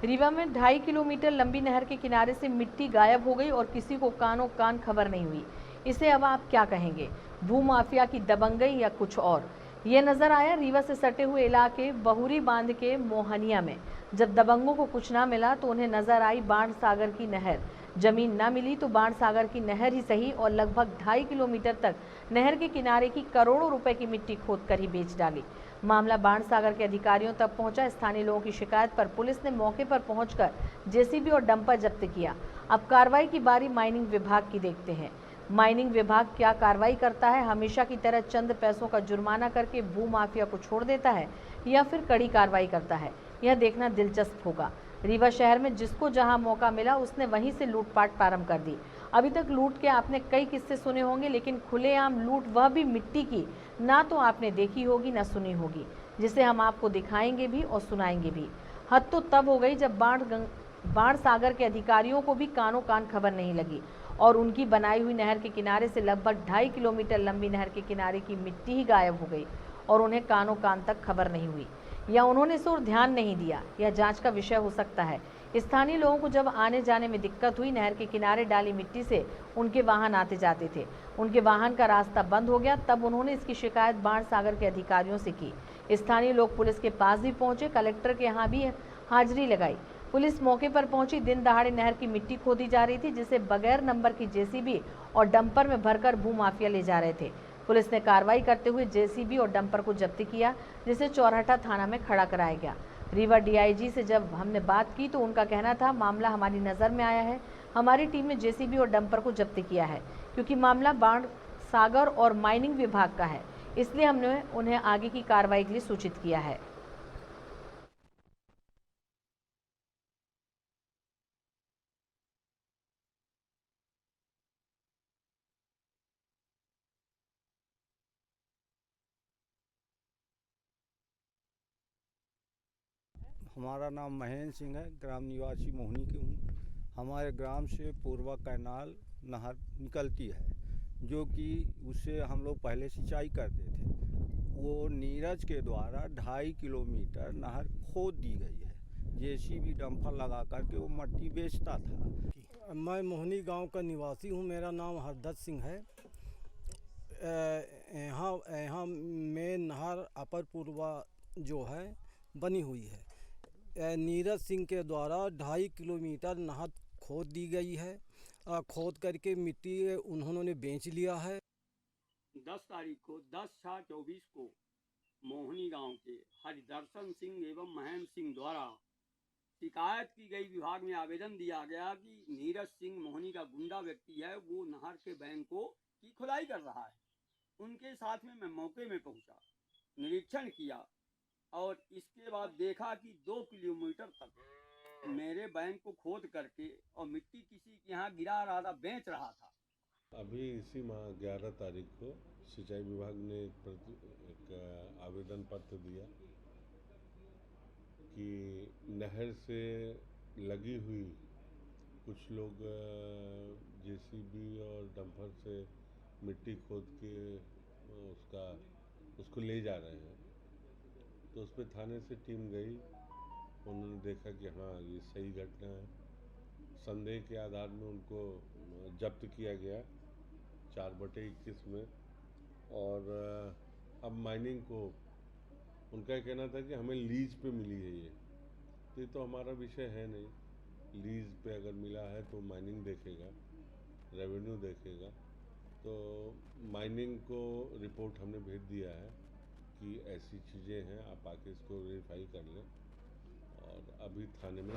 रीवा में 2.5 किलोमीटर लंबी नहर के किनारे से मिट्टी गायब हो गई और किसी को कानों कान खबर नहीं हुई। इसे अब आप क्या कहेंगे, भूमाफिया की दबंगई या कुछ और? ये नजर आया रीवा से सटे हुए इलाके बहुरी बांध के मोहनिया में। जब दबंगों को कुछ ना मिला तो उन्हें नजर आई बाण सागर की नहर। जमीन ना मिली तो बाण सागर की नहर ही सही और लगभग 2.5 किलोमीटर तक नहर के किनारे की करोड़ों रुपए की मिट्टी खोद कर ही बेच डाली। मामला बाण सागर के अधिकारियों तक पहुंचा। स्थानीय लोगों की शिकायत पर पुलिस ने मौके पर पहुंचकर जेसीबी और डंपर जब्त किया। अब कार्रवाई की बारी माइनिंग विभाग की देखते हैं। माइनिंग विभाग क्या कार्रवाई करता है? हमेशा की तरह चंद पैसों का जुर्माना करके भूमाफिया को छोड़ देता है या फिर कड़ी कार्रवाई करता है? यह देखना दिलचस्प होगा। रीवा शहर में जिसको जहां मौका मिला उसने वहीं से लूटपाट प्रारंभ कर दी। अभी तक लूट के आपने कई किस्से सुने होंगे, लेकिन खुलेआम लूट, वह भी मिट्टी की, ना तो आपने देखी होगी ना सुनी होगी, जिसे हम आपको दिखाएंगे भी और सुनाएंगे भी। हद तो तब हो गई जब बाण सागर के अधिकारियों को भी कानों कान खबर नहीं लगी और उनकी बनाई हुई नहर के किनारे से लगभग 2.5 किलोमीटर लंबी नहर के किनारे की मिट्टी ही गायब हो गई और उन्हें कानों कान तक खबर नहीं हुई, या उन्होंने इस ओर ध्यान नहीं दिया। यह जांच का विषय हो सकता है। स्थानीय लोगों को जब आने जाने में दिक्कत हुई, नहर के किनारे डाली मिट्टी से उनके वाहन आते जाते थे, उनके वाहन का रास्ता बंद हो गया, तब उन्होंने इसकी शिकायत बाण सागर के अधिकारियों से की। स्थानीय लोग पुलिस के पास भी पहुंचे, कलेक्टर के यहाँ भी हाजिरी लगाई। पुलिस मौके पर पहुंची। दिन दहाड़े नहर की मिट्टी खोदी जा रही थी, जिसे बगैर नंबर की जेसीबी और डंपर में भरकर भूमाफिया ले जा रहे थे। पुलिस ने कार्रवाई करते हुए जेसीबी और डंपर को जब्त किया, जिसे चौराहा थाना में खड़ा कराया गया। रीवा डीआईजी से जब हमने बात की तो उनका कहना था, मामला हमारी नज़र में आया है, हमारी टीम ने जेसीबी और डंपर को जब्त किया है। क्योंकि मामला बाण सागर और माइनिंग विभाग का है, इसलिए हमने उन्हें आगे की कार्रवाई के लिए सूचित किया है। हमारा नाम महेंद्र सिंह है, ग्राम निवासी मोहनी के हूँ। हमारे ग्राम से पूर्वा कैनाल नहर निकलती है, जो कि उससे हम लोग पहले सिंचाई करते थे। वो नीरज के द्वारा 2.5 किलोमीटर नहर खोद दी गई है। जेसीबी डंपर लगा करके वो मट्टी बेचता था। मैं मोहनी गांव का निवासी हूँ। मेरा नाम हरदत्त सिंह है। यहाँ में नहर अपर पूर्वा जो है बनी हुई है। नीरज सिंह के द्वारा 2.5 किलोमीटर नहर खोद दी गई है। खोद करके मिट्टी उन्होंने बेच लिया है। 10 तारीख को 10/6/24 को मोहनी गांव के हरिदर्शन सिंह एवं महेंद्र सिंह द्वारा शिकायत की गई। विभाग में आवेदन दिया गया कि नीरज सिंह मोहनी का गुंडा व्यक्ति है, वो नहर के बैंकों की खुदाई कर रहा है। उनके साथ में मैं मौके में पहुंचा, निरीक्षण किया और इसके बाद देखा कि 2 किलोमीटर तक मेरे बैंक को खोद करके और मिट्टी किसी के यहाँ गिरा रहा था, बेच रहा था। अभी इसी माह 11 तारीख को सिंचाई विभाग ने एक आवेदन पत्र दिया कि नहर से लगी हुई कुछ लोग जेसीबी और डंपर से मिट्टी खोद के उसको ले जा रहे हैं। तो उस पर थाने से टीम गई, उन्होंने देखा कि हाँ ये सही घटना है। संदेह के आधार में उनको जब्त किया गया 4/21 में। और अब माइनिंग को उनका कहना था कि हमें लीज पे मिली है ये तो हमारा विषय है नहीं। लीज पे अगर मिला है तो माइनिंग देखेगा, रेवेन्यू देखेगा। तो माइनिंग को रिपोर्ट हमने भेज दिया है कि ऐसी चीज़ें हैं, आप आके इसको वेरीफाई कर लें। और अभी थाने में